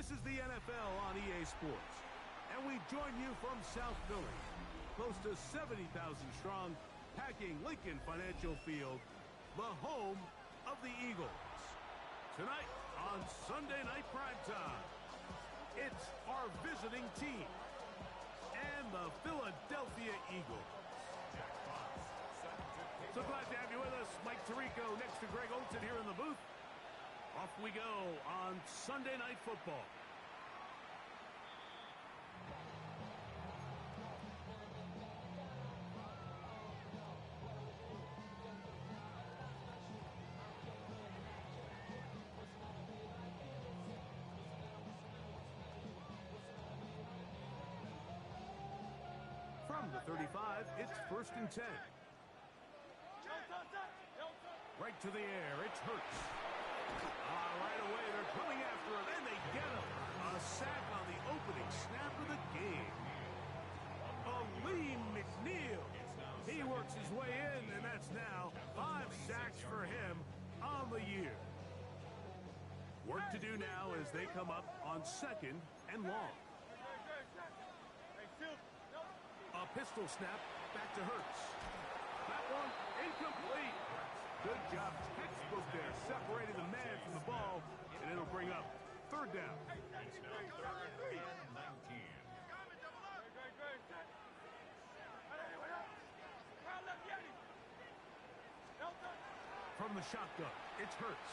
This is the NFL on EA Sports, and we join you from South Philly, close to 70,000 strong, packing Lincoln Financial Field, the home of the Eagles. Tonight on Sunday Night Primetime, it's our visiting team and the Philadelphia Eagles. So glad to have you with us. Mike Tirico next to Greg Olsen here in the booth. Off we go on Sunday Night Football. From the 35, it's 1st and 10. Right to the air, it's Hurts. Right away, they're coming after him, and they get him. A sack on the opening snap of the game. Aleem McNeil. He works his way in, and that's now 5 sacks for him on the year. Work to do now as they come up on 2nd and long. A pistol snap back to Hurts. That one incomplete. Good job, textbook there, separating the man from the ball, and it'll bring up 3rd down. It's now 3rd and 19. From the shotgun, it's Hurts.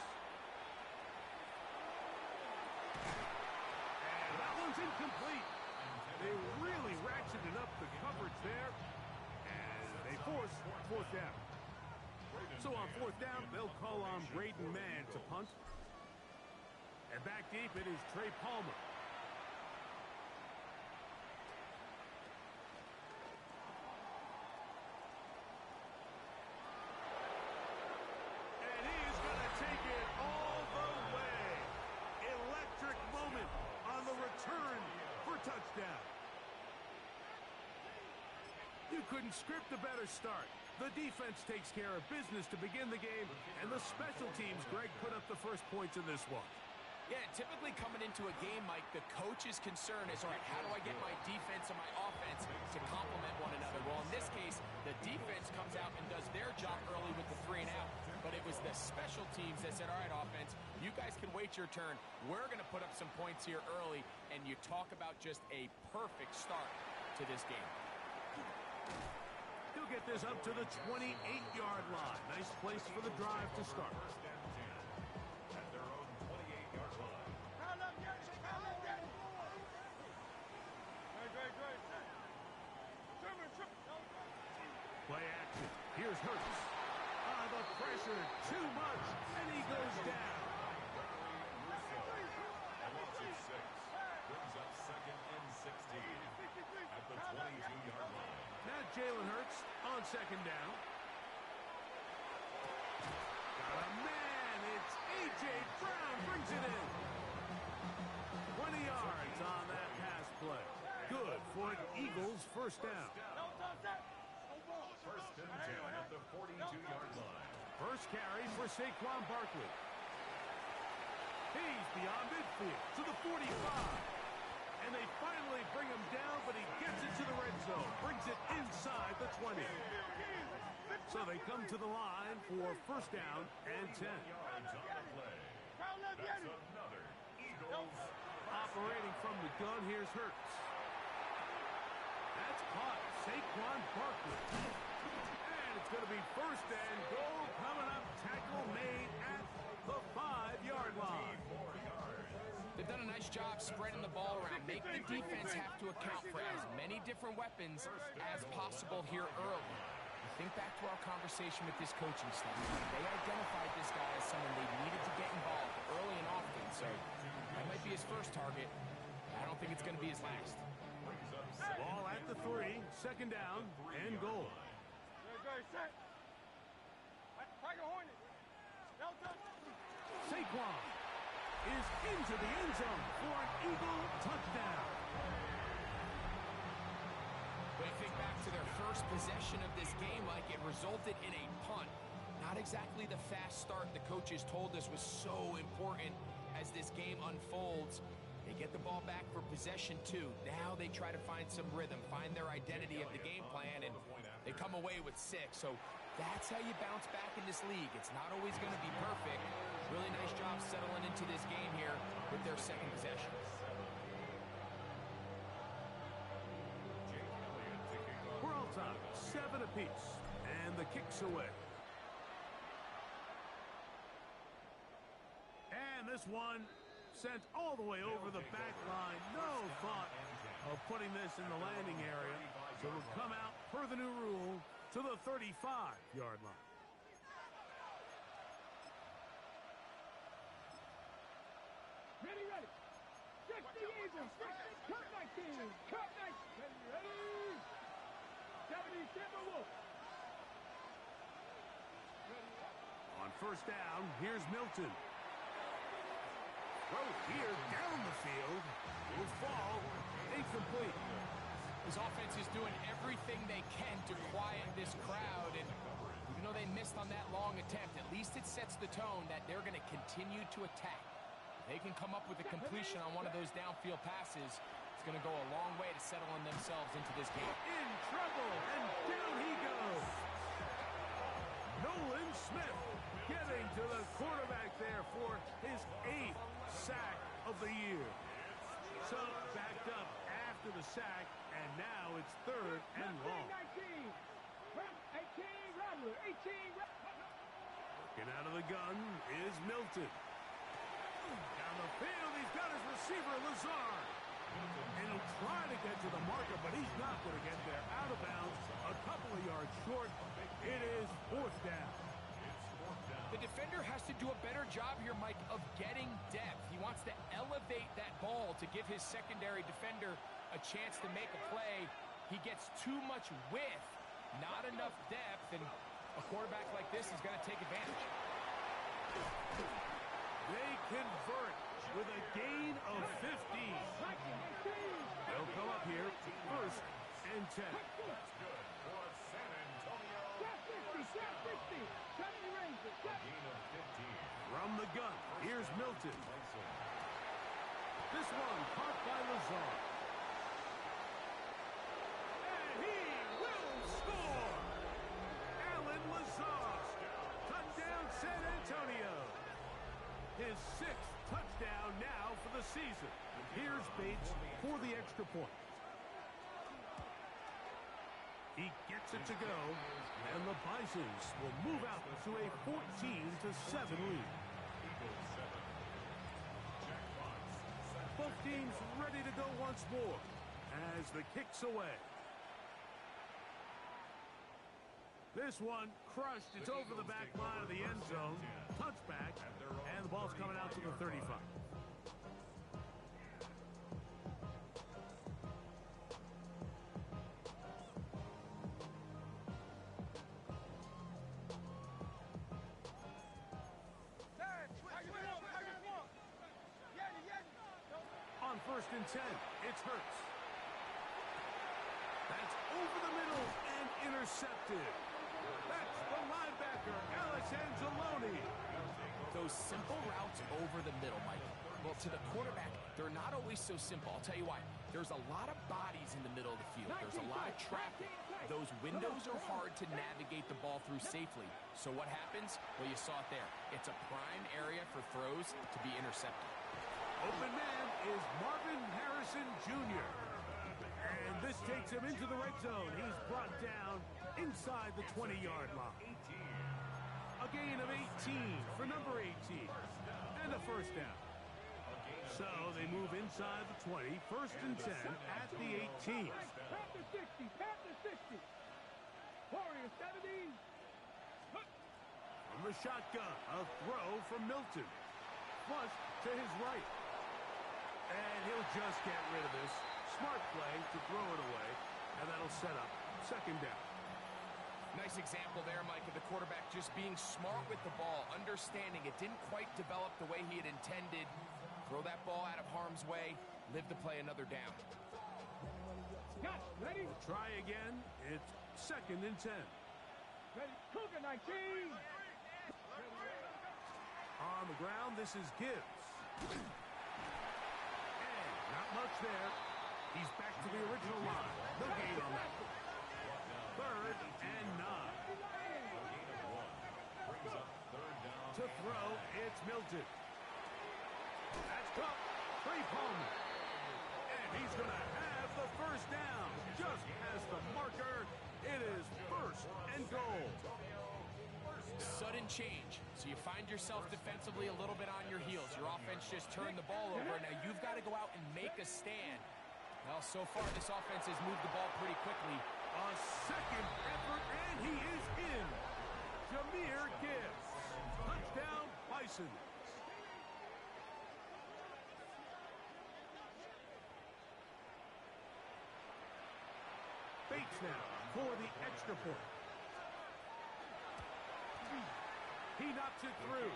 And that one's incomplete. They really ratcheted up the coverage there, and they force 4th down. So on 4th down, they'll call on Braden Mann to punt. And back deep, it is Trey Palmer. And he's going to take it all the way. Electric moment on the return for touchdown. You couldn't script a better start. The defense takes care of business to begin the game, and the special teams, Greg, put up the first points in this one. Yeah, typically coming into a game, Mike, the coach's concern is, all right, how do I get my defense and my offense to complement one another? Well, in this case, the defense comes out and does their job early with the 3 and out, but it was the special teams that said, all right, offense, you guys can wait your turn. We're going to put up some points here early, and you talk about just a perfect start to this game. He'll get this up to the 28-yard line. Nice place for the drive to start. At their own 28-yard line. Play action. Here's Hurts. The pressure, too much, and he goes down. A loss of 6. Brings up 2nd and 16 at the 22-yard line. Now Jalen Hurts on 2nd down. Got a man. It's A.J. Brown brings it in. 20 yards on that pass play. Good for an Eagles 1st down. 1st and 10 at the 42-yard line. First carry for Saquon Barkley. He's beyond midfield to the 45. And they finally bring him down, but he gets it to the red zone. Brings it inside the 20. So they come to the line for 1st down and 10. Yards on the play. That's another Eagles. Operating from the gun, here's Hurts. That's caught. Saquon Barkley. And it's going to be 1st and goal coming up. Tackle made at the 5-yard line. 4 yards. They've done a nice job spreading the ball around. Make the defense have to account for as many different weapons as possible here early. Think back to our conversation with this coaching staff. They identified this guy as someone they needed to get involved early and often. So that might be his first target. I don't think it's going to be his last. Ball at the 3, 2nd down and goal. Saquon is into the end zone for an Eagle touchdown. When you think back to their first possession of this game, like it resulted in a punt. Not exactly the fast start the coaches told us was so important as this game unfolds. They get the ball back for possession 2. Now they try to find some rhythm, find their identity of the game plan, and they come away with 6. So that's how you bounce back in this league. It's not always going to be perfect. Really nice job settling into this game here with their second possession. We're all time, 7 apiece, and the kick's away. And this one sent all the way over the back line. No thought of putting this in the landing area. So it'll come out per the new rule to the 35-yard line. Ready. Check the Eagles. Cut 19. Cut 19. Ready. 70 Timberwolves. On first down, here's Milton. Throw here down the field. Will fall. Incomplete. His offense is doing everything they can to quiet this crowd, and even though they missed on that long attempt, at least it sets the tone that they're going to continue to attack. If they can come up with a completion on one of those downfield passes, it's going to go a long way to settling themselves into this game. In trouble, and down he goes. Nolan Smith getting to the quarterback there for his 8th sack of the year. So backed up after the sack, and now it's 3rd and long. 18 Rattler. 18 Looking out of the gun is Milton. Down the field, he's got his receiver, Lazard. And he'll try to get to the marker, but he's not going to get there. Out of bounds, a couple of yards short. It is 4th down. The defender has to do a better job here, Mike, of getting depth. He wants to elevate that ball to give his secondary defender a chance to make a play. He gets too much width, not enough depth, and a quarterback like this is going to take advantage. They convert with a gain of 15. They'll come up here, 1st and 10. From the gun, here's Milton. This one caught by Lazard. And he will score! Alan Lazard. Touchdown, San Antonio. His 6th touchdown now for the season. Here's Bates for the extra point. He gets it to go, and the Bisons will move out to a 14-7 lead. Both teams ready to go once more as the kick's away. This one crushed. It's over the back line of the end zone. Touchback, and the ball's coming out to the 35. On 1st and 10, it's Hurts. That's over the middle and intercepted. That's the linebacker, Alex Angeloni. Those simple routes over the middle, Mike. Well, to the quarterback, they're not always so simple. I'll tell you why. There's a lot of bodies in the middle of the field. There's a lot of traffic. Those windows are hard to navigate the ball through safely. So what happens? Well, you saw it there. It's a prime area for throws to be intercepted. Open man is Marvin Harrison Jr. And this takes him into the red zone. He's brought down inside the 20-yard line. A gain of 18 for number 18. And a 1st down. So they move inside the 20. 1st and 10 at the 18. Panther 60. Panther 60. Warrior 70. From the shotgun, a throw from Milton. Flush to his right. And he'll just get rid of this. Smart play to throw it away. And that'll set up 2nd down. Nice example there, Mike, of the quarterback just being smart with the ball, understanding it didn't quite develop the way he had intended. Throw that ball out of harm's way, live to play another down. Got ready. Try again. It's 2nd and 10. Ready. Cougar 19. On the ground, this is Gibbs. And much there. He's back to the original line. No gain on that. 3rd and 9. To throw, it's Milton. That's tough. Trey Palmer. And he's going to have the first down. Just past the marker. It is 1st and goal. Sudden change. So you find yourself defensively a little bit on your heels. Your offense just turned the ball over. Now you've got to go out and make a stand. Well, so far this offense has moved the ball pretty quickly. A second effort, and he is in. Jahmyr Gibbs. Touchdown, Bisons. Bates now for the extra point. He knocks it through,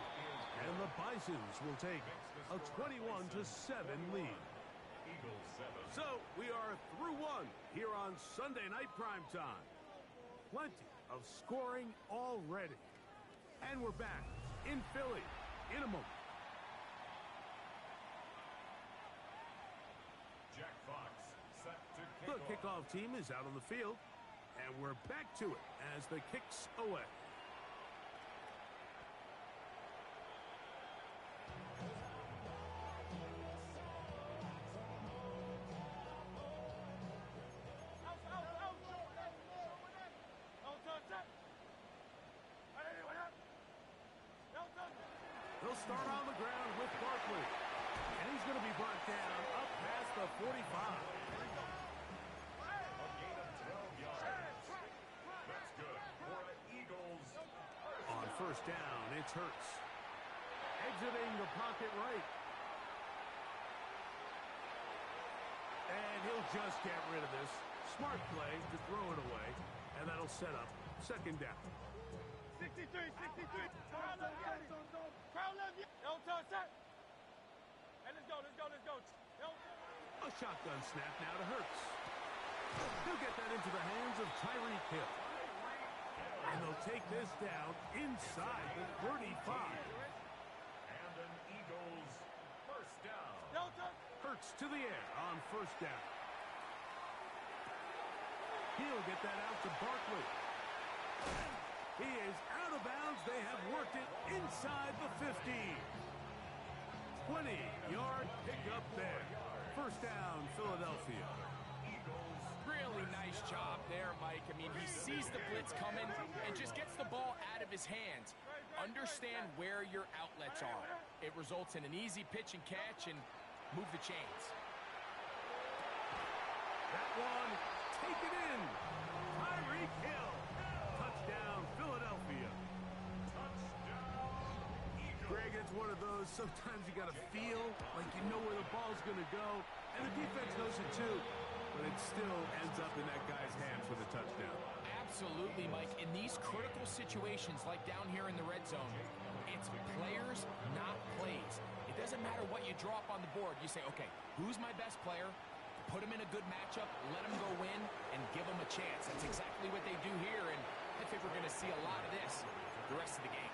and the Bisons will take a 21-7 lead. So we are through one here on Sunday Night Primetime. Plenty of scoring already. And we're back in Philly in a moment. Jack Fox set to The kick off. kickoff team is out on the field, and we're back to it as the kick's away. He'll start on the ground with Barkley. And he's going to be brought down up past the 45. A gain of 12 yards. That's good for an Eagles. On 1st down, it's Hurts. Exiting the pocket right. And he'll just get rid of this. Smart play to throw it away. And that'll set up 2nd down. 63. Crowd love you. Crowd love you. Elton, set. Hey, let's go. A shotgun snap now to Hurts. He'll get that into the hands of Tyreek Hill. And they'll take this down inside the 35. And an Eagles 1st down. Hurts to the air on 1st down. He'll get that out to Barkley. He is out of bounds. They have worked it inside the 15. 20-yard pickup there. 1st down, Philadelphia. Really nice job there, Mike. I mean, he sees the blitz coming and just gets the ball out of his hands. Understand where your outlets are. It results in an easy pitch and catch and move the chains. That one, take it in. Tyreek Hill. Touchdown, Philadelphia. Greg, it's one of those, sometimes you got to feel like you know where the ball's going to go, and the defense knows it too, but it still ends up in that guy's hands for the touchdown. Absolutely, Mike. In these critical situations, like down here in the red zone, it's players, not plays. It doesn't matter what you draw up on the board. You say, okay, who's my best player? Put him in a good matchup, let him go win, and give him a chance. That's exactly what they do here, and I think we're going to see a lot of this the rest of the game.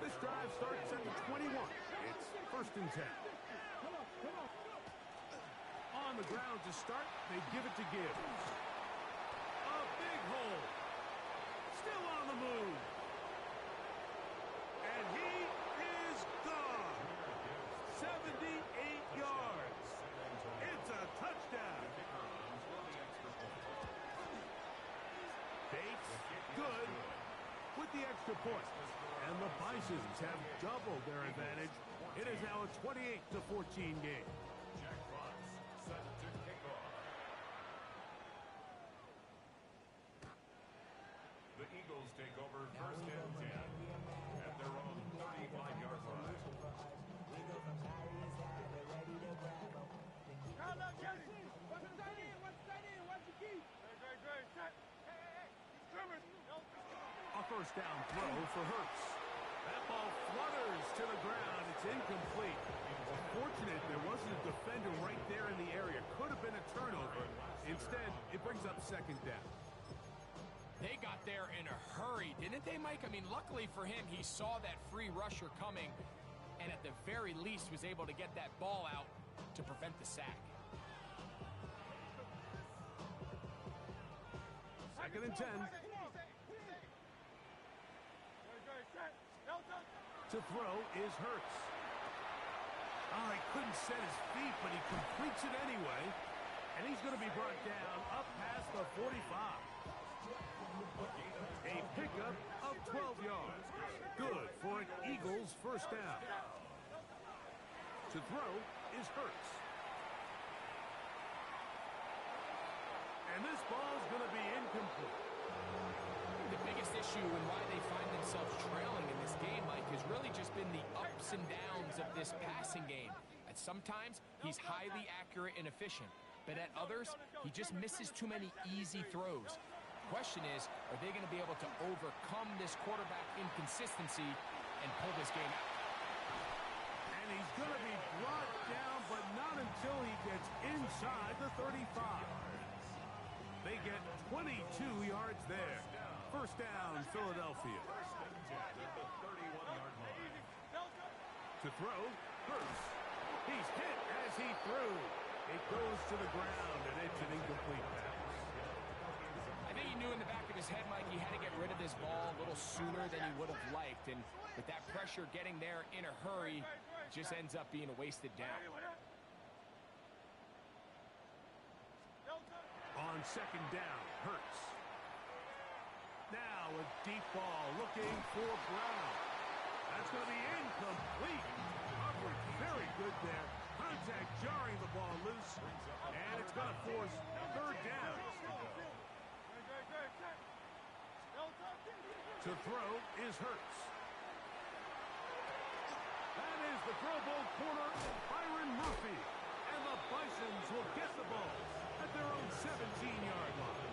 This drive starts at the 21. It's 1st and 10. On the ground to start, they give it to Gibbs. A big hole. Still on the move. And he is gone. 78 yards. It's a touchdown. Bates, good, with the extra point. And the Bisons have doubled their advantage. It is now a 28-14 game. Jack Fox set to kick off. The Eagles take over 1st and 10 at their own 35-yard line. Crowd love Jesse. What's that in? What's the key? Great. Set. Hey. He's coming. A 1st down throw for Hurts. That ball flutters to the ground. It's incomplete. Fortunate there wasn't a defender right there in the area. Could have been a turnover. Instead, it brings up 2nd down. They got there in a hurry, didn't they, Mike? I mean, luckily for him, he saw that free rusher coming and at the very least was able to get that ball out to prevent the sack. Second and 10. To throw is Hurts. Oh, he couldn't set his feet, but he completes it anyway. And he's going to be brought down up past the 45. A pickup of 12 yards. Good for an Eagles first down. To throw is Hurts. And this ball's going to be incomplete. The biggest issue and why they find themselves trailing in this game, Mike, has really just been the ups and downs of this passing game. At sometimes, he's highly accurate and efficient, but at others, he just misses too many easy throws. The question is, are they going to be able to overcome this quarterback inconsistency and pull this game out? And he's going to be brought down, but not until he gets inside the 35. They get 22 yards there. First down, Philadelphia. To throw, Hurts. He's hit as he threw. It goes to the ground, and it's an incomplete pass. I think he knew in the back of his head, Mike, he had to get rid of this ball a little sooner than he would have liked. And with that pressure getting there in a hurry, it just ends up being a wasted down. On second down, Hurts. Now a deep ball looking for Brown. That's going to be incomplete. Coverage very good there. Contact jarring the ball loose. And it's going to force third down. To throw is Hurts. That is the Pro Bowl corner, Byron Murphy. And the Bisons will get the ball at their own 17-yard line.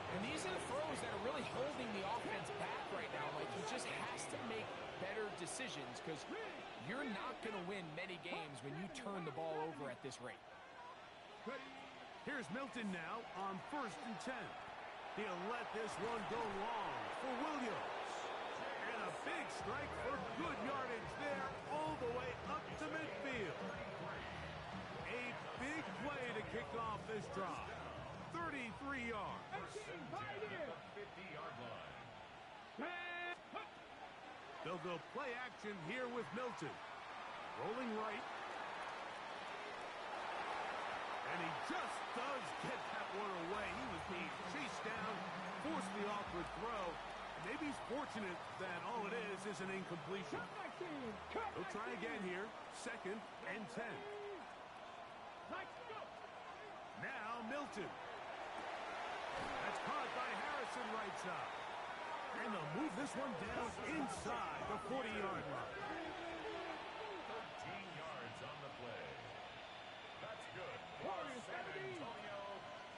And these are the throws that are really holding the offense back right now. Like, he just has to make better decisions because you're not going to win many games when you turn the ball over at this rate. Here's Milton now on first and 10. He'll let this one go long for Williams. And a big strike for good yardage there all the way up to midfield. A big play to kick off this drive. 33 yards. They'll go play action here with Milton. Rolling right. And he just does get that one away. He was being chased down, forced the awkward throw. Maybe he's fortunate that all it is an incompletion. He'll try again here. Second and 10. Now Milton. That's caught by Harrison right side. And they'll move this one down inside the 40-yard line. 13 yards on the play. That's good. For San Antonio,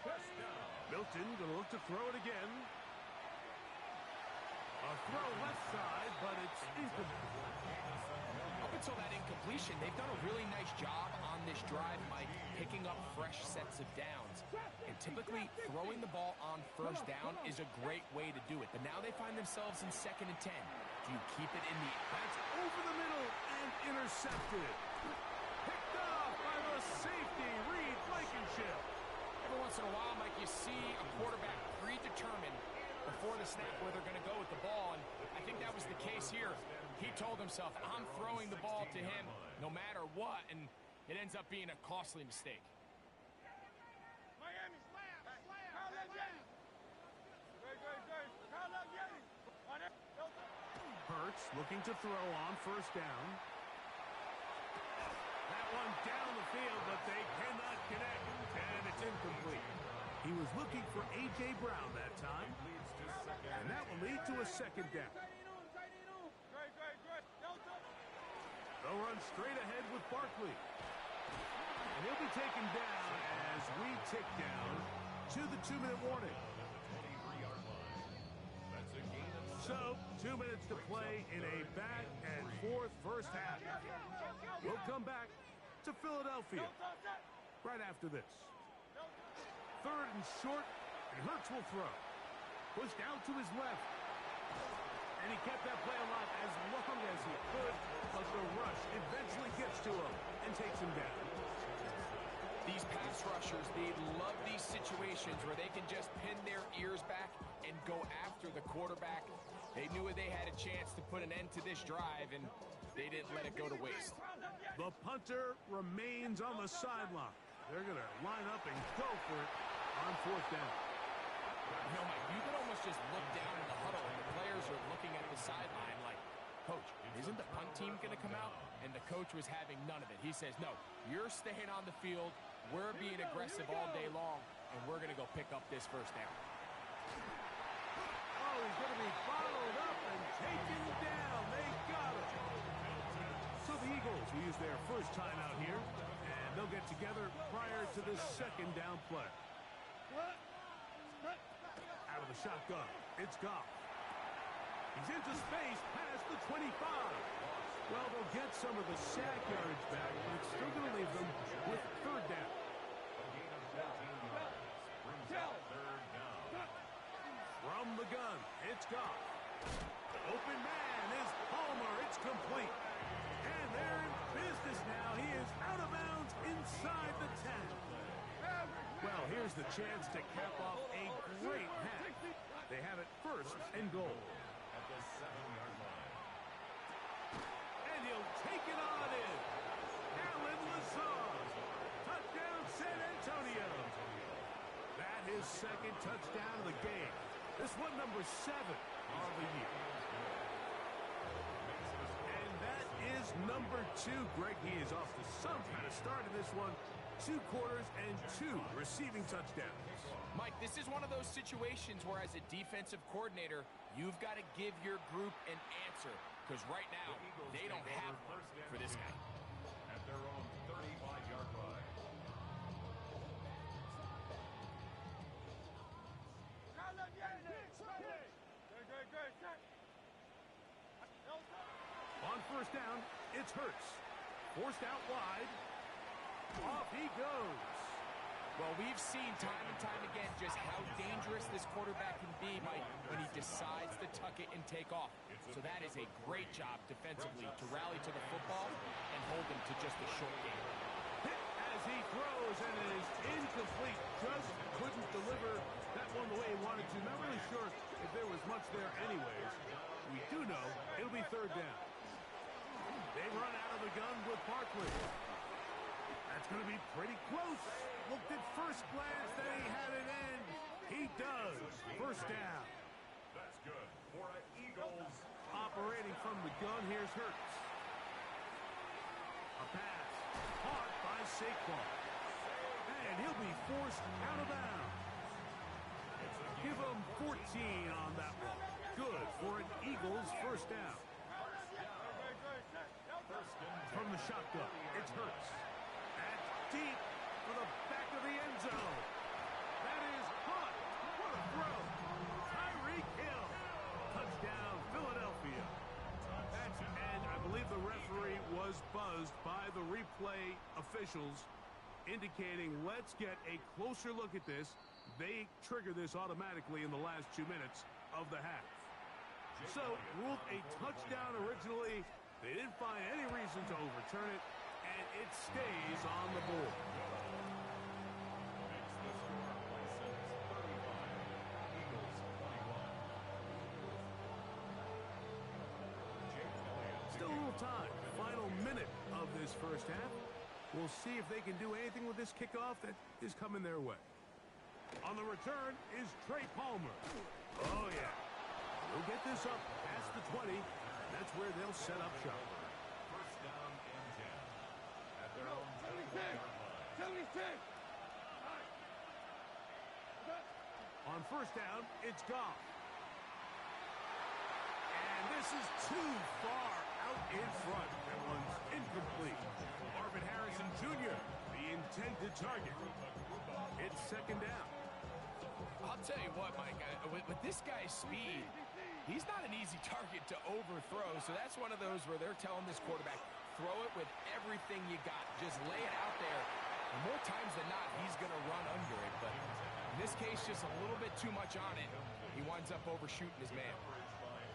first down. Milton going to look to throw it again. A throw left side, but it's incomplete. Up until that incompletion, they've done a really nice job on this drive, Mike, picking up fresh sets of downs. And typically, throwing the ball on first down is a great way to do it. But now they find themselves in second and 10. Do you keep it in the... That's over the middle and intercepted. Picked off by the safety, Reed Blankenship. Every once in a while, Mike, you see a quarterback predetermined before the snap where they're going to go with the ball, and I think that was the case here. He told himself, I'm throwing the ball to him no matter what, and it ends up being a costly mistake. Miami, Hurts looking to throw on first down. That one down the field, but they cannot connect, and it's incomplete. He was looking for A.J. Brown that time, and that will lead to a second down. They'll run straight ahead with Barkley. And he'll be taken down as we tick down to the 2-minute warning. So, 2 minutes to play in a back-and-forth first half. We'll come back to Philadelphia right after this. Third and short, and Hurts will throw. Pushed out to his left. And And he kept that play alive as long as he could, but the rush eventually gets to him and takes him down. These pass rushers, they love these situations where they can just pin their ears back and go after the quarterback. They knew they had a chance to put an end to this drive, and they didn't let it go to waste. The punter remains on the sideline. They're going to line up and go for it on fourth down. You know, Mike, you can almost just look down in the huddle, and the players are looking at the sideline like, Coach, isn't the punt team going to come out? And the coach was having none of it. He says, no, you're staying on the field. We're being aggressive all day long, and we're going to go pick up this first down. Oh, he's going to be followed up and taken down. They got him. So the Eagles will use their first time out here, and they'll get together prior to the second down play. Out of the shotgun, it's Goff. He's into space past the 25. Well, they'll get some of the sack yardage back, but it's still going to leave them with third down. From the gun, it's Goff. Open man is Palmer. It's complete. And they're in business now. He is out of bounds inside the 10. Well, here's the chance to cap off a great half. They have it first and goal. At the 7-yard line. And he'll take it on in. Alan Lazard. Touchdown, San Antonio. That is second touchdown of the game. This one number 7 of the year. And that is number 2. Greg, he is off to some kind of start in this one. 2 quarters and 2 receiving touchdowns. Mike, this is one of those situations where as a defensive coordinator, you've got to give your group an answer. Because right now, they don't have one for this guy. At their own 35-yard line. On first down, it's Hurts. Forced out wide. Off he goes. Well, we've seen time and time again just how dangerous this quarterback can be, Mike, when he decides to tuck it and take off. So that is a great job defensively to rally to the football and hold him to just a short game. Hit as he throws, and it is incomplete. Just couldn't deliver that one the way he wanted to. Not really sure if there was much there anyways. We do know it'll be third down. They run out of the gun with Barkley. That's going to be pretty close. Looked at first glance that he had it in. He does. First down. That's good for an Eagles. Operating from the gun, here's Hurts. A pass. Caught by Saquon. And he'll be forced out of bounds. Give him 14 on that one. Good for an Eagles first down. From the shotgun, it's Hurts. That's deep for the back of the end zone. That is hot. What a throw. Tyreek Hill. Touchdown, Philadelphia. And I believe the referee was buzzed by the replay officials indicating let's get a closer look at this. They trigger this automatically in the last 2 minutes of the half. So, ruled a touchdown originally. They didn't find any reason to overturn it, and it stays on the board. Makes the score Bisons 35, Eagles 21. Still a little time. Final minute of this first half. We'll see if they can do anything with this kickoff that is coming their way. On the return is Trey Palmer. Oh, yeah. We'll get this up past the 20. That's where they'll set up shop. First down and 10. At their own 36. On first down, it's Goff. And this is too far out in front. That one's incomplete. Marvin Harrison Jr., the intended target. It's second down. I'll tell you what, Mike, with this guy's speed, he's not an easy target to overthrow, so that's one of those where they're telling this quarterback, throw it with everything you got. Just lay it out there. And more times than not, he's going to run under it, but in this case, just a little bit too much on it. He winds up overshooting his man.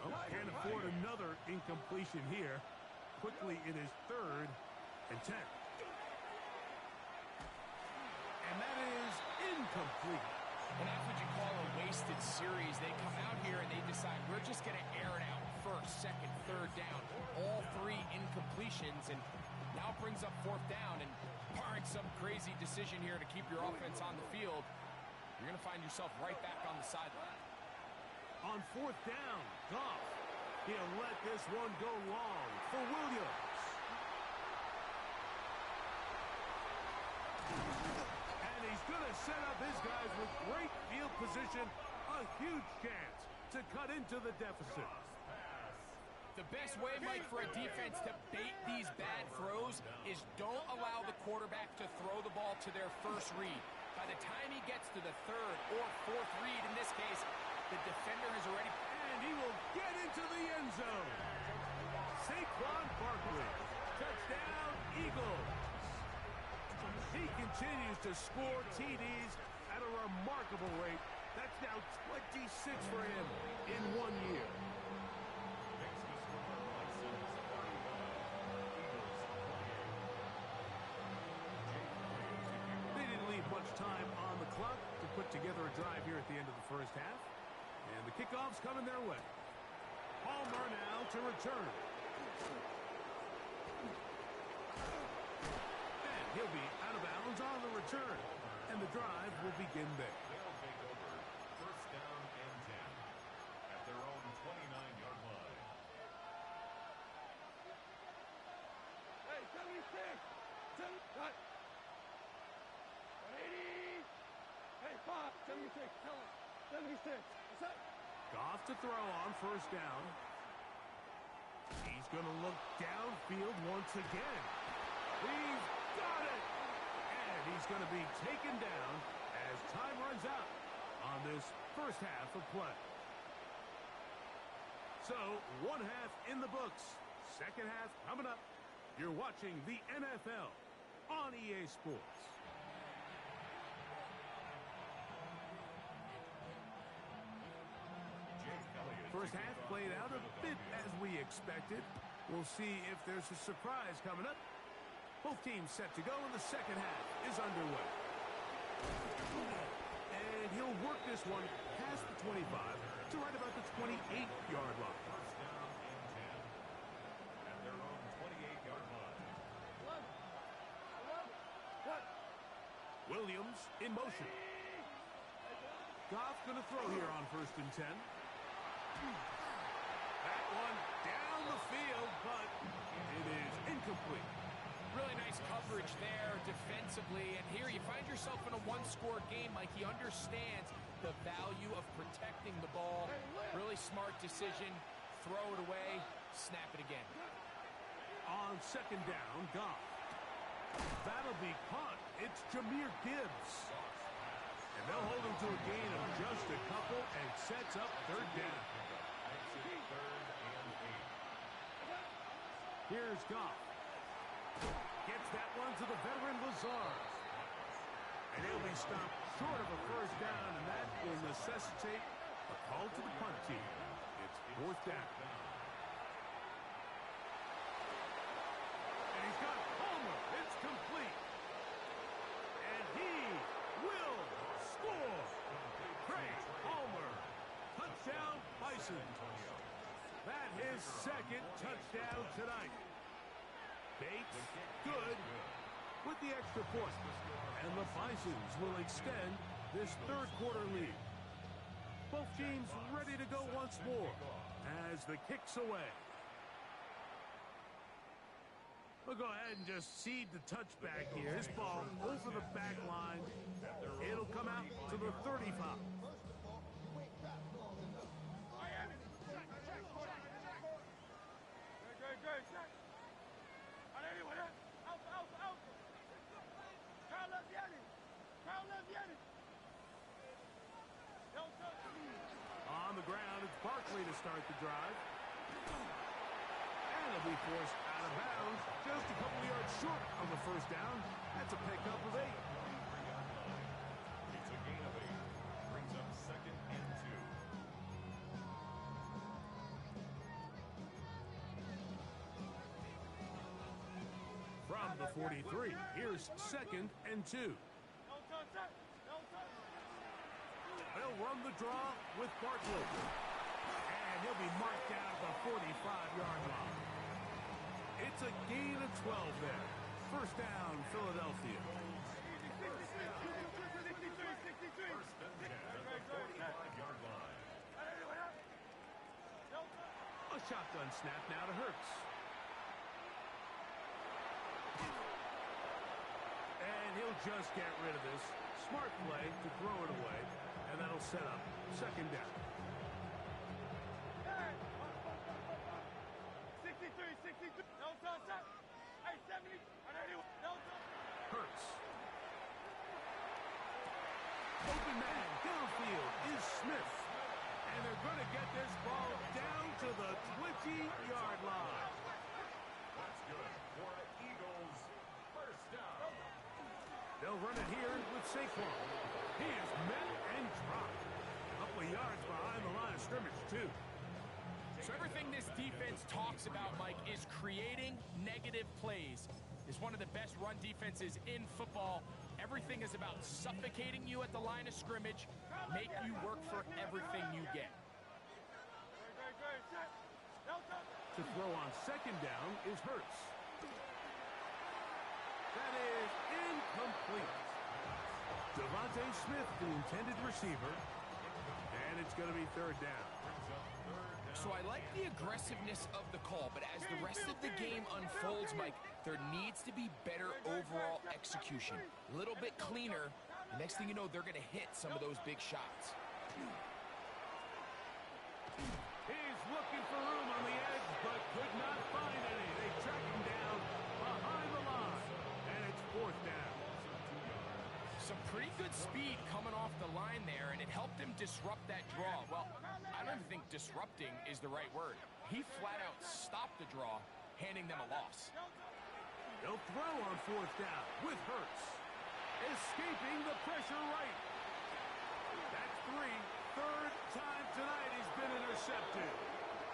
Oh, can't afford another incompletion here. Quickly, it is 3rd and 10. And that is incomplete. And that's what you call a wasted series. They come out here and they decide we're just going to air it out 1st, 2nd, 3rd down. All 3 incompletions, and now brings up 4th down. And barring some crazy decision here to keep your offense on the field, you're going to find yourself right back on the sideline. On 4th down, Goff. He'll let this one go long for Williams. And he's going to set up his guys with great field position. A huge chance to cut into the deficit. The best way, Mike, for a defense to bait these bad throws is don't allow the quarterback to throw the ball to their first read. By the time he gets to the 3rd or 4th read, in this case, the defender has already... And he will get into the end zone. Saquon Barkley. Touchdown, Eagles. He continues to score TDs at a remarkable rate. That's now 26 for him in 1 year. They didn't leave much time on the clock to put together a drive here at the end of the 1st half. And the kickoff's coming their way. Palmer now to return. And he'll be out of bounds on the return. And the drive will begin there. They'll take over 1st down and 10 at their own 29-yard line. Hey, 76! 180! Hey, 76, tell him. 76. What's up? Goff to throw on 1st down. He's going to look downfield once again. He's got it! And he's going to be taken down as time runs out on this 1st half of play. So, 1 half in the books. 2nd half coming up. You're watching the NFL on EA Sports. First half played out a bit as we expected. We'll see if there's a surprise coming up. Both teams set to go, and the 2nd half is underway. And he'll work this one past the 25 to right about the 28-yard line. 1st down and 10 at their own 28-yard line. Williams in motion. Goff going to throw here on 1st and 10. That one down the field, but it is incomplete. Really nice coverage there defensively. And here you find yourself in a 1-score game. Like, he understands the value of protecting the ball. Really smart decision. Throw it away. Snap it again. On 2nd down, Goff. That'll be caught. It's Jahmyr Gibbs. And they'll hold him to a gain of just a couple and sets up 3rd down. Here's Goff. Gets that one to the veteran Lazard. And he'll be stopped short of a 1st down, and that will necessitate a call to the punt team. It's 4th down. And he's got Palmer. It's complete. And he will score. Craig Palmer. Touchdown, Bisons. That his 2nd touchdown tonight. Bates, good, with the extra point. And the Bisons will extend this 3rd quarter lead. Both teams ready to go once more as the kick's away. We'll go ahead and just seed the touchback here. This ball over the back line. It'll come out to the 35. On the ground, it's Barkley to start the drive. And he'll be forced out of bounds just a couple of yards short of the 1st down. That's a pickup of 8. It's a gain of 8. Brings up 2nd and 2. from the 43. Here's 2nd and 2. They'll run the draw with Bartlett. And he'll be marked down at the 45-yard line. It's a gain of 12 there. First down, Philadelphia. First and 10 at the 45-yard line. A shotgun snap now to Hurts. And he'll just get rid of this. Smart play to throw it away. And that'll set up 2nd down. 63. Hey, 70. Hurts. Open man downfield is Smith. And they're going to get this ball down to the 20-yard line. That's good for an Eagles first down. They'll run it here with Saquon. He is met and dropped. A couple of yards behind the line of scrimmage, too. So everything this defense talks about, Mike, is creating negative plays. It's one of the best run defenses in football. Everything is about suffocating you at the line of scrimmage, make you work for everything you get. To throw on 2nd down is Hurts. That is incomplete. Devontae Smith, the intended receiver. And it's going to be 3rd down. So I like the aggressiveness of the call, but as the rest of the game unfolds, Mike, there needs to be better overall execution. A little bit cleaner. The next thing you know, they're going to hit some of those big shots. He's looking for room on the edge, but could not find any. They track him down behind the line, and it's 4th down. Some pretty good speed coming off the line there, and it helped him disrupt that draw. Well, I don't even think disrupting is the right word. He flat out stopped the draw, handing them a loss. They'll throw on 4th down with Hurts. Escaping the pressure right. That's 3. 3rd time tonight he's been intercepted.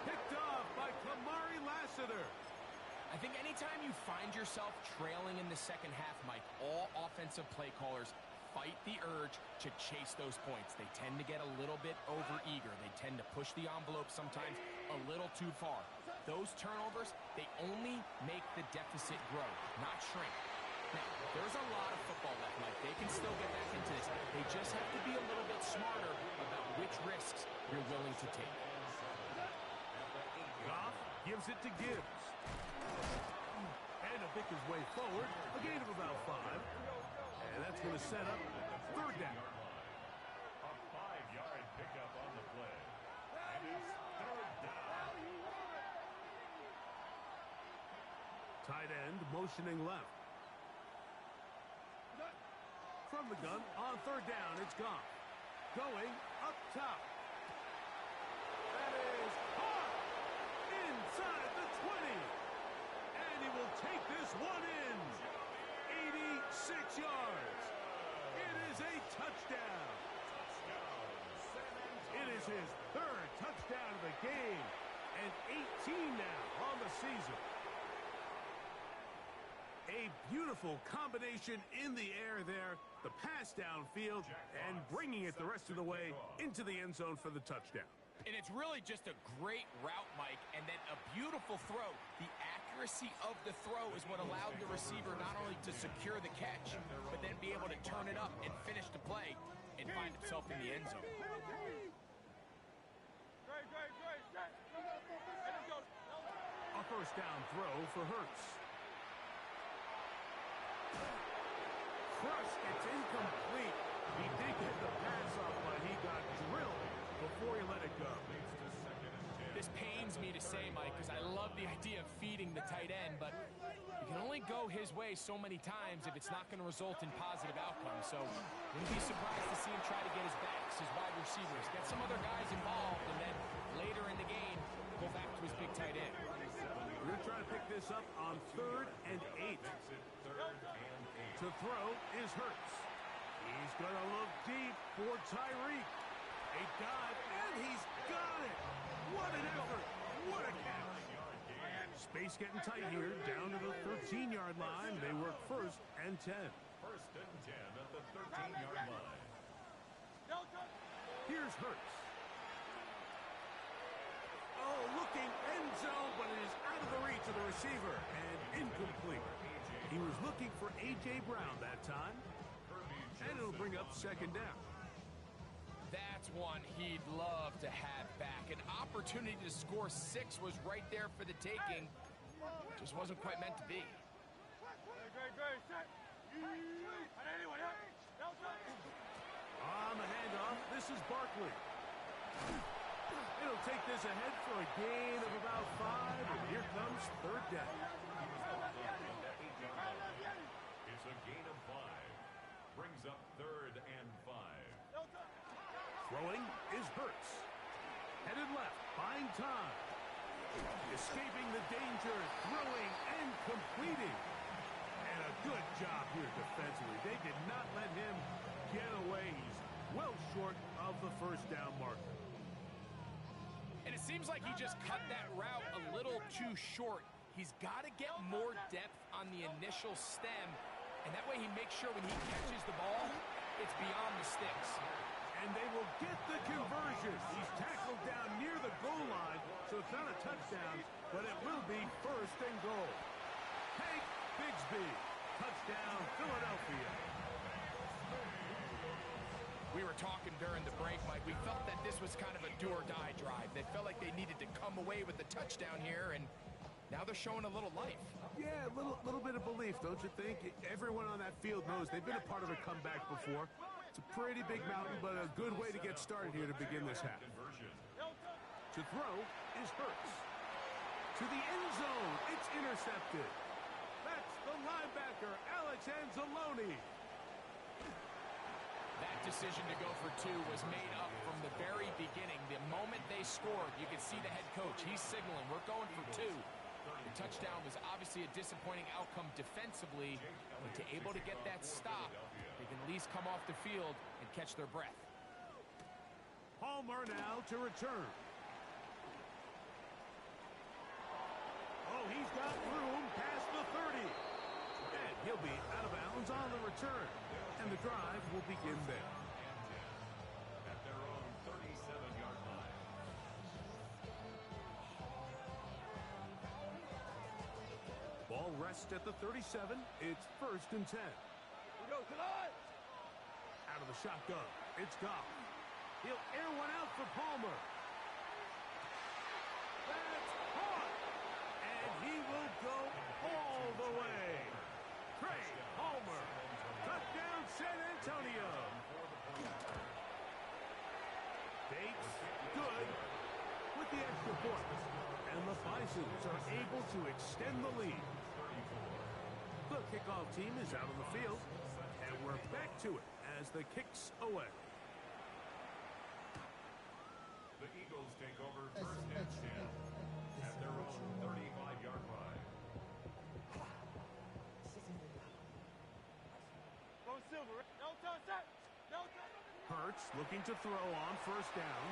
Picked off by Kamari Lassiter. I think anytime you find yourself trailing in the second half, Mike, all offensive play callers fight the urge to chase those points. They tend to get a little bit overeager. They tend to push the envelope sometimes a little too far. Those turnovers, they only make the deficit grow, not shrink. Now, there's a lot of football left, Mike. They can still get back into this. They just have to be a little bit smarter about which risks you're willing to take. Goff gives it to Gibbs. And to pick his way forward, a gain of about 5. And that's going to set up 3rd down. A 5-yard pickup on the play. And it's 3rd down. Tight end motioning left. From the gun on 3rd down, it's Goff. Going up top. That is caught inside the 20. And he will take this one in. 86 yards. It is a touchdown. It is his 3rd touchdown of the game. And 18 now on the season. A beautiful combination in the air there. The pass downfield and bringing it the rest of the way into the end zone for the touchdown. And it's really just a great route, Mike, and then a beautiful throw. The accuracy of the throw is what allowed the receiver not only to secure the catch, but then be able to turn it up and finish the play and find himself in the end zone. A 1st down throw for Hurts. Crushed, it's incomplete. He did get the pass off, but he got drilled before he let it go. This pains me to say, Mike, because I love the idea of feeding the tight end, but you can only go his way so many times if it's not going to result in positive outcomes. So wouldn't be surprised to see him try to get his backs, his wide receivers, get some other guys involved, and then later in the game, go back to his big tight end. We're going to try to pick this up on 3rd and 8. To throw is Hurts. He's going to look deep for Tyreek. A dive, and he's got it. What an effort. What a catch. Space getting tight here, down to the 13-yard line. They work 1st and 10. 1st and 10 at the 13-yard line. Here's Hurts. Oh, looking end zone, but it is out of the reach of the receiver and incomplete. He was looking for A.J. Brown that time, and it'll bring up 2nd down. That's one he'd love to have back. An opportunity to score 6 was right there for the taking. Just wasn't quite meant to be. On the handoff, this is Barkley. It'll take this ahead for a gain of about 5, and here comes 3rd down. It's a gain of 5. Brings up 3rd and 5. Throwing is Hurts. Headed left, buying time. Escaping the danger, throwing and completing. And a good job here defensively. They did not let him get away. He's well short of the 1st down marker. And it seems like he just cut that route a little too short. He's got to get more depth on the initial stem, and that way he makes sure when he catches the ball, it's beyond the sticks. And they will get the conversion. He's tackled down near the goal line, so it's not a touchdown, but it will be 1st and goal. Hank Bigsby, touchdown, Philadelphia. We were talking during the break, Mike. We felt that this was kind of a do-or-die drive. They felt like they needed to come away with the touchdown here, and now they're showing a little life. Yeah, a little bit of belief, don't you think? Everyone on that field knows they've been a part of a comeback before. It's a pretty big mountain, but a good way to get started here to begin this half. To throw is Hurts. To the end zone, it's intercepted. That's the linebacker, Alex Anzalone. That decision to go for 2 was made up from the very beginning. The moment they scored, you could see the head coach. He's signaling, we're going for 2. The touchdown was obviously a disappointing outcome defensively, but to able to get that stop, they can at least come off the field and catch their breath. Palmer now to return. Oh, he's got room past the 30. And he'll be out of bounds on the return. And the drive will begin there. At their own 37-yard line. Ball rests at the 37. It's 1st and 10. Out of the shotgun, it's Goff. He'll air one out for Palmer. That's caught. And he will go all the way. Craig Palmer. Touchdown, San Antonio. Bates, good with the extra point. And the Bisons are able to extend the lead. The kickoff team is out on the field. And we're back to it as the kick's away. The Eagles take over 1st and 10 at their own 35-yard line. Hurts looking to throw on 1st down.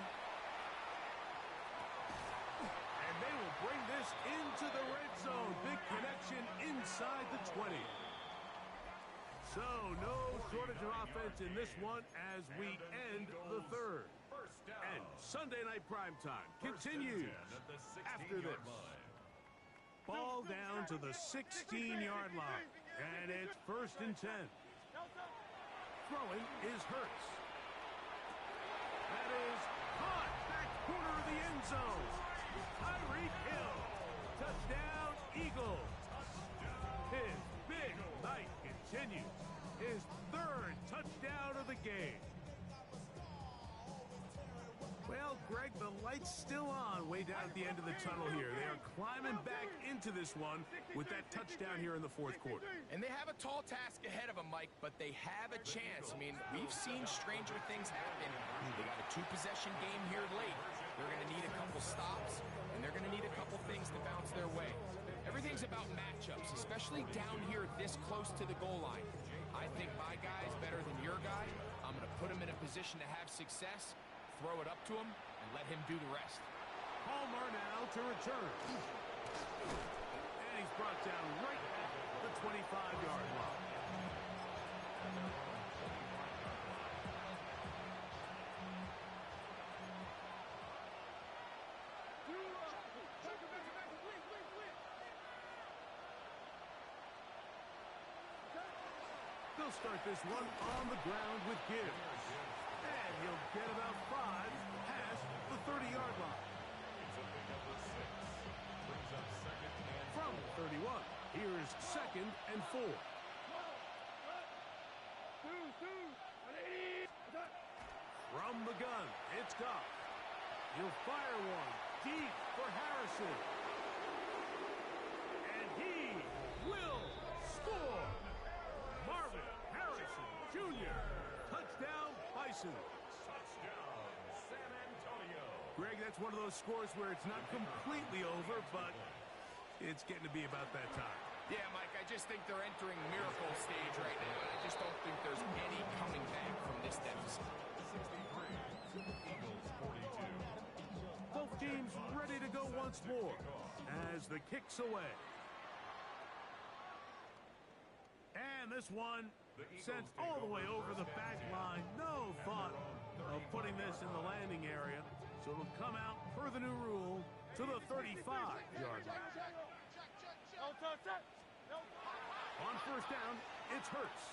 And they will bring this into the red zone. Big connection inside the 20. So no shortage of offense in this one as we end the 3rd. And Sunday Night Primetime continues after this. Ball down to the 16-yard line. And it's 1st and 10. Throwing is Hurts. That is caught. Back corner of the end zone. Tyreek Hill. Touchdown, Eagles. His big night continues. His 3rd touchdown of the game. Well, Greg, the light's still on way down at the end of the tunnel here. They are climbing back into this one with that touchdown here in the 4th quarter. And they have a tall task ahead of them, Mike, but they have a chance. I mean, we've seen stranger things happen. They got a 2-possession game here late. They're going to need a couple stops, and they're going to need a couple things to bounce their way. Everything's about matchups, especially down here this close to the goal line. I think my guy's better than your guy. I'm going to put him in a position to have success, throw it up to him, and let him do the rest. Palmer now to return. he's brought down right at the 25-yard line. They'll start this one on the ground with Gibbs. And he'll get about 5 past the 30-yard line. From the 31, here's 2nd and 4. From the gun, it's Goff. He'll fire one deep for Harrison. And he will score. Marvin Harrison Jr. Touchdown, Bisons. Touchdown, San Antonio. Greg, that's one of those scores where it's not completely over, but it's getting to be about that time. Yeah, Mike, I just think they're entering miracle stage right now. I just don't think there's any coming back from this deficit. 63, Eagles 42. Both teams ready to go once more as the kick's away. And this one sent all the way over the back line. No thought of putting this in the landing area. So it'll come out per the new rule to the 35-yard line. On first down, it's Hurts.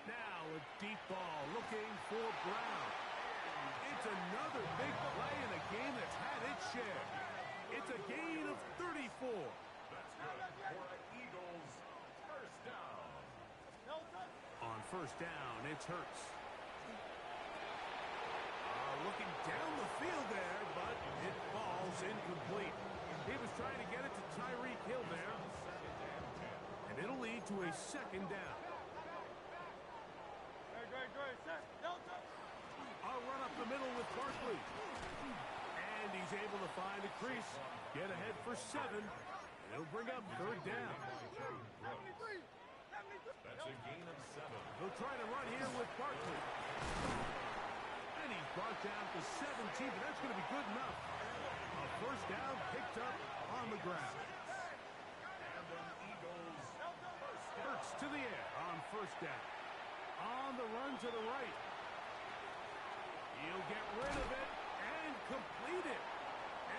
Now a deep ball looking for Brown. It's another big play in a game that's had its share. It's a gain of 34. That's good for the Eagles. First down. On first down, it's Hurts. Looking down the field there, but it falls incomplete. He was trying to get it to Tyreek Hill there. And it'll lead to a 2nd down. I'll run up the middle with Barkley. And he's able to find a crease. Get ahead for 7. And he'll bring up 3rd down. That's a gain of 7. He'll try to run here with Barkley. And he's brought down to 17, but that's going to be good enough. A first down picked up on the ground. And the Eagles first down. Hurts to the air on first down. On the run to the right. He'll get rid of it and complete it.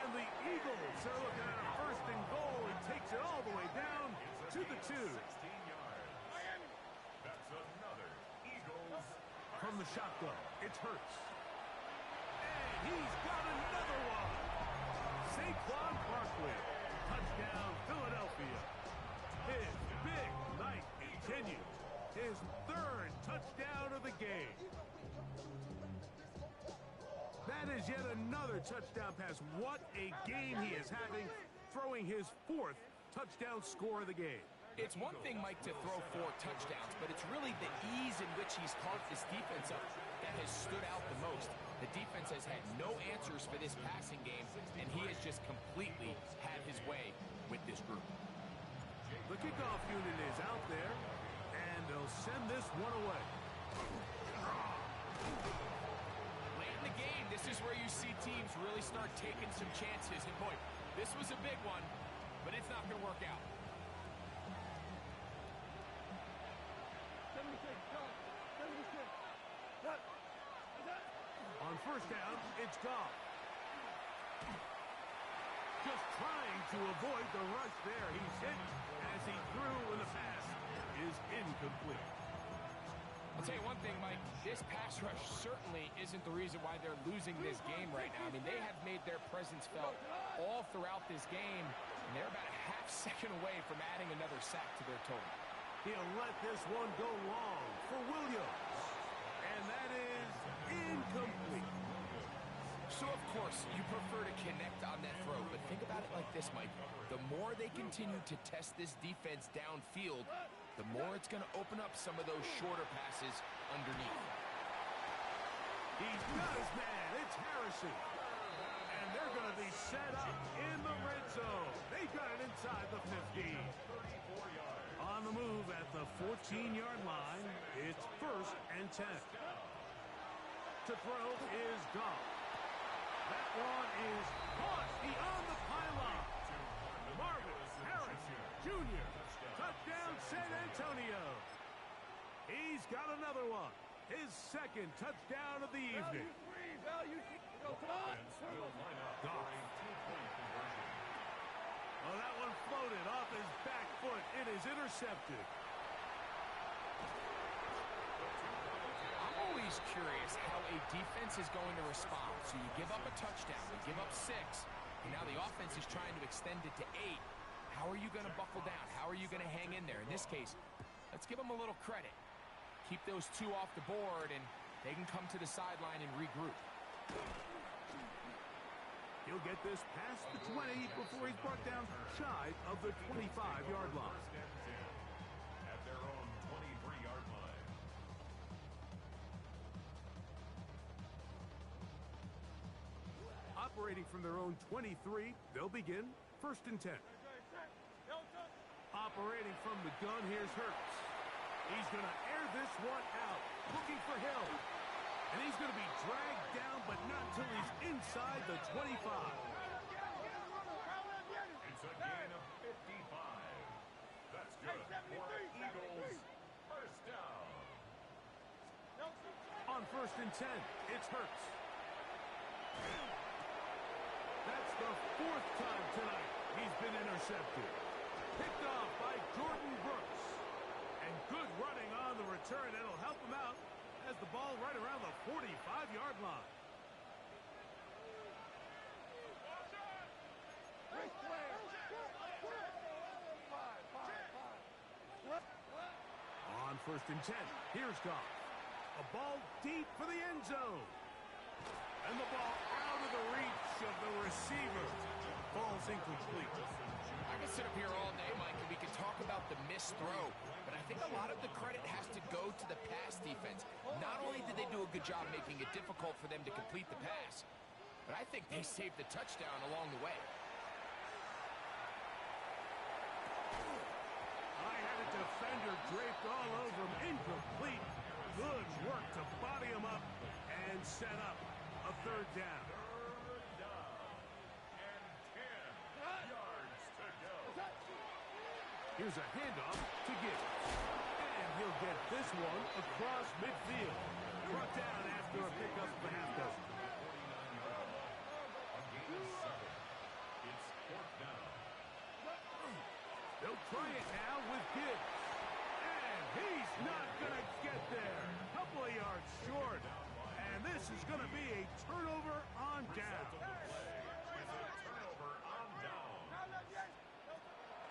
And the Eagles are looking at a 1st and goal. He takes it all the way down to the 2. 16 yards. That's another Eagles. From the shotgun, it's Hurts. And he's got another one. Saquon Barkley. Touchdown, Philadelphia. His big night continues. His 3rd touchdown of the game. That is yet another touchdown pass. What a game he is having, throwing his 4th touchdown score of the game. It's one thing, Mike, to throw 4 touchdowns, but it's really the ease in which he's caught this defense up that has stood out the most. The defense has had no answers for this passing game, and he has just completely had his way with this group. The kickoff unit is out there, and they'll send this one away. Late in the game, this is where you see teams really start taking some chances. And boy, this was a big one, but it's not going to work out. On first down, it's Goff. Just trying to avoid the rush there. He's hit as he threw, and the pass is incomplete. I'll tell you one thing, Mike, this pass rush certainly isn't the reason why they're losing this game right now. I mean, they have made their presence felt all throughout this game, and they're about a half second away from adding another sack to their total. He'll let this one go long for Williams, and that is incomplete. So, of course, you prefer to connect on that throw, but think about it like this, Mike. The more they continue to test this defense downfield, the more it's going to open up some of those shorter passes underneath. He's got his man. It's Harrison. And they're going to be set up in the red zone. They've got it inside the 15. On the move at the 14-yard line, it's 1st and 10. To throw is Goff. That one is caught beyond the pylon. Marvin Harrison Jr. Touchdown, San Antonio. He's got another one. His second touchdown of the evening. Goff. Oh, that one floated off his back foot. It is intercepted. I'm always curious how a defense is going to respond. So you give up a touchdown, you give up 6, and now the offense is trying to extend it to 8. How are you going to buckle down? How are you going to hang in there? In this case, let's give them a little credit. Keep those 2 off the board, and they can come to the sideline and regroup. He'll get this past the 20 before he's brought down shy of the 25-yard line. At their own 23-yard line. Operating from their own 23, they'll begin 1st and 10. Operating from the gun, here's Hurts. He's going to air this one out, looking for Hill. And he's going to be dragged down, but not until he's inside the 25. It's a gain of 55. That's good for Eagles. First down. On 1st and 10, it's Hurts. That's the 4th time tonight he's been intercepted. Picked off by Jordan Brooks. And good running on the return. It'll help him out. Has the ball right around the 45-yard line. On 1st and 10, here's Goff. A ball deep for the end zone. And the ball out of the reach of the receiver. Ball's incomplete. I can sit up here all day, Mike, and we can talk about the missed throw, but I think a lot of the credit has to go to the pass defense. Not only did they do a good job making it difficult for them to complete the pass, but I think they saved the touchdown along the way. I had a defender draped all over him. Incomplete. Good work to body him up and set up a 3rd down. Here's a handoff to Gibbs. And he'll get this one across midfield. Brought down after a pickup of a half dozen. It's 4th down. They'll try it now with Gibbs. And he's not going to get there. Couple of yards short. And this is going to be a turnover on down.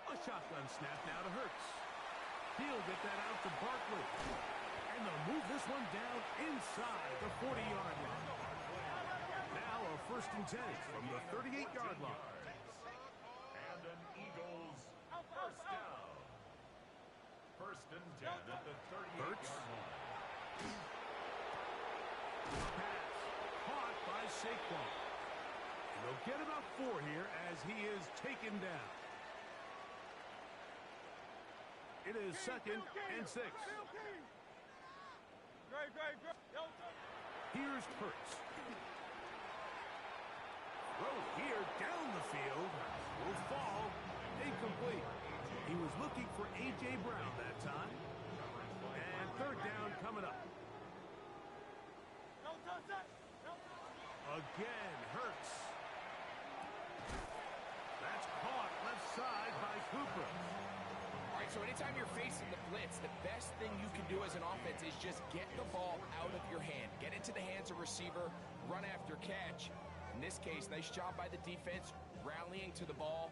A shotgun snap now to Hurts. He'll get that out to Barkley. And they'll move this one down inside the 40-yard line. Now a 1st and 10 from the 38-yard line. And an Eagles first down. 1st and 10 at the 38-yard line. Pass caught by Saquon. And they'll get about 4 here as he is taken down. It is 2nd and 6. Here's Hurts. Throw here down the field. Will fall. Incomplete. He was looking for A.J. Brown that time. And 3rd down coming up. Again, Hurts. That's caught left side by Cooper. All right, so anytime you're facing the blitz, the best thing you can do as an offense is just get the ball out of your hand. Get into the hands of receiver, run after catch. In this case, nice job by the defense, rallying to the ball.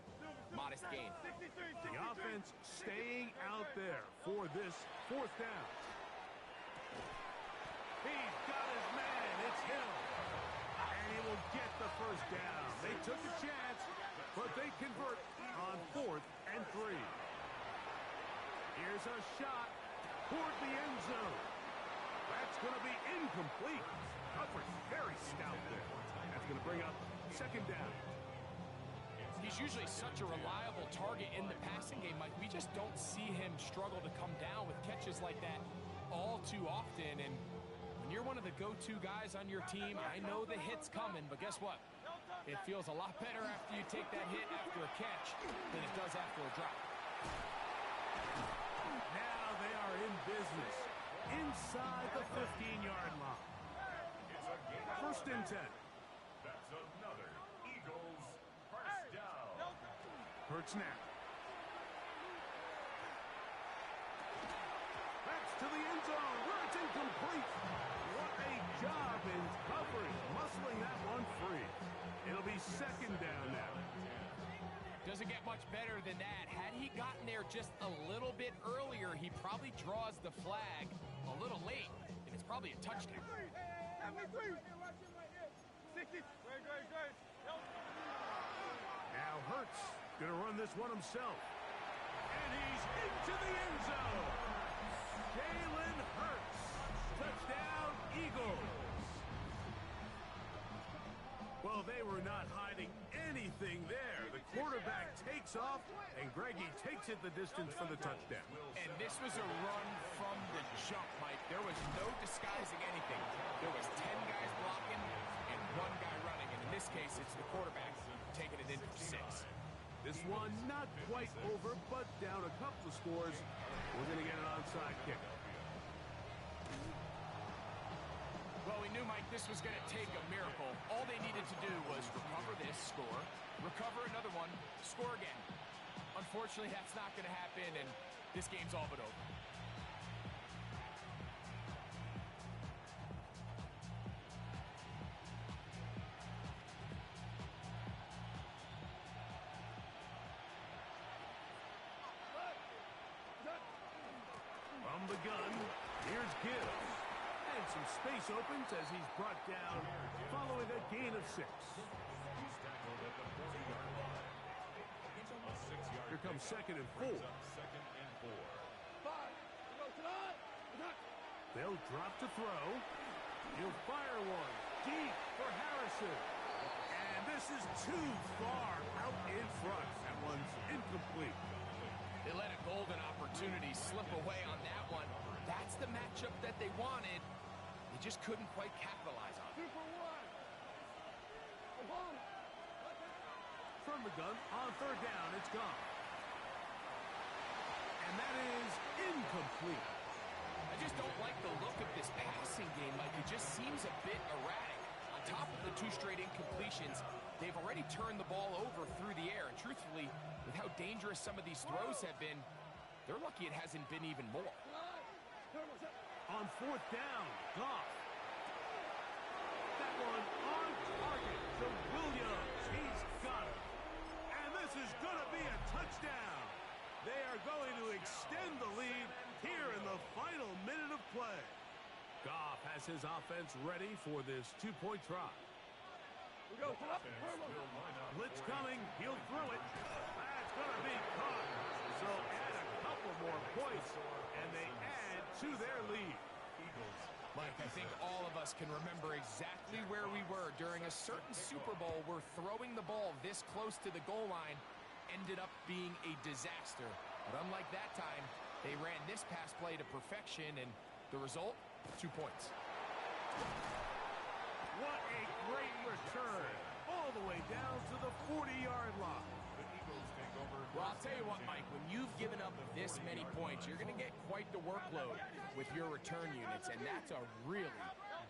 Modest gain. The offense staying out there for this 4th down. He's got his man. It's Hill. And he will get the 1st down. They took a chance, but they convert on 4th and 3. Here's a shot toward the end zone. That's going to be incomplete. Coverage very stout there. That's going to bring up 2nd down. He's usually such a reliable target in the passing game, Mike. We just don't see him struggle to come down with catches like that all too often. And when you're one of the go-to guys on your team, I know the hit's coming, but guess what? It feels a lot better after you take that hit after a catch than it does after a drop. Now they are in business inside the 15-yard line. It's a gain of First and 10. That's another Eagles first down. Hurts now. That's to the end zone where it's incomplete. What a job in coverage, muscling that one free. It'll be second down now. Doesn't get much better than that. Had he gotten there just a little bit earlier, he probably draws the flag a little late, and it's probably a touchdown. Now Hurts gonna run this one himself. And he's into the end zone. Jalen Hurts. Touchdown, Eagles. Well, they were not hiding anything there. The quarterback takes off, and Greggy takes it the distance for the touchdown. And this was a run from the jump, Mike. There was no disguising anything. There was 10 guys blocking and 1 guy running. And in this case, it's the quarterback taking it in for 6. This one not quite over, but down a couple of scores. We're going to get an onside kick. Well, we knew, Mike, this was going to take a miracle. All they needed to do was recover this, score, recover another one, score again. Unfortunately, that's not going to happen, and this game's all but over. From the gun, here's Gibbs. And some space opens as he's brought down following a gain of 6. He's tackled at the 40-yard line. A 6-yard Here comes pickup second and brings 4. up second and 4. They'll drop to throw. He'll fire one deep for Harrison. And this is too far out in front. That one's incomplete. They let a golden opportunity slip away on that one. That's the matchup that they wanted. They just couldn't quite capitalize on it. From the gun, on third down, it's gone. And that is incomplete. I just don't like the look of this passing game. Like, it just seems a bit erratic. On top of the 2 straight incompletions, they've already turned the ball over through the air. And truthfully, with how dangerous some of these throws have been, they're lucky it hasn't been even more. On fourth down, Goff. That one on target to Williams. He's got it. And this is going to be a touchdown. They are going to extend the lead here in the final minute of play. Goff has his offense ready for this 2-point try. Blitz coming. He'll throw it. That's going to be caught. So add a couple more points, and they add to their lead. Mike, I think all of us can remember exactly where we were during a certain Super Bowl where throwing the ball this close to the goal line ended up being a disaster. But unlike that time, they ran this pass play to perfection, and the result, 2 points. What a great return. All the way down to the 40-yard line. The Eagles take over. Well, I'll tell you what, Mike, when you've given up this many points, you're going to get quite the workload with your return units, and that's a really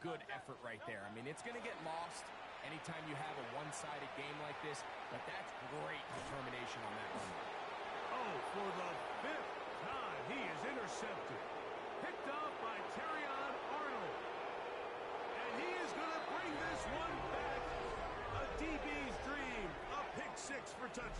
good effort right there. I mean, it's going to get lost anytime you have a one-sided game like this, but that's great determination on that one. Oh, for the 5th time, he is intercepted. Picked off by Terrion Arnold. And he is going to bring this one back. A DB's dream. A pick 6 for touchdown.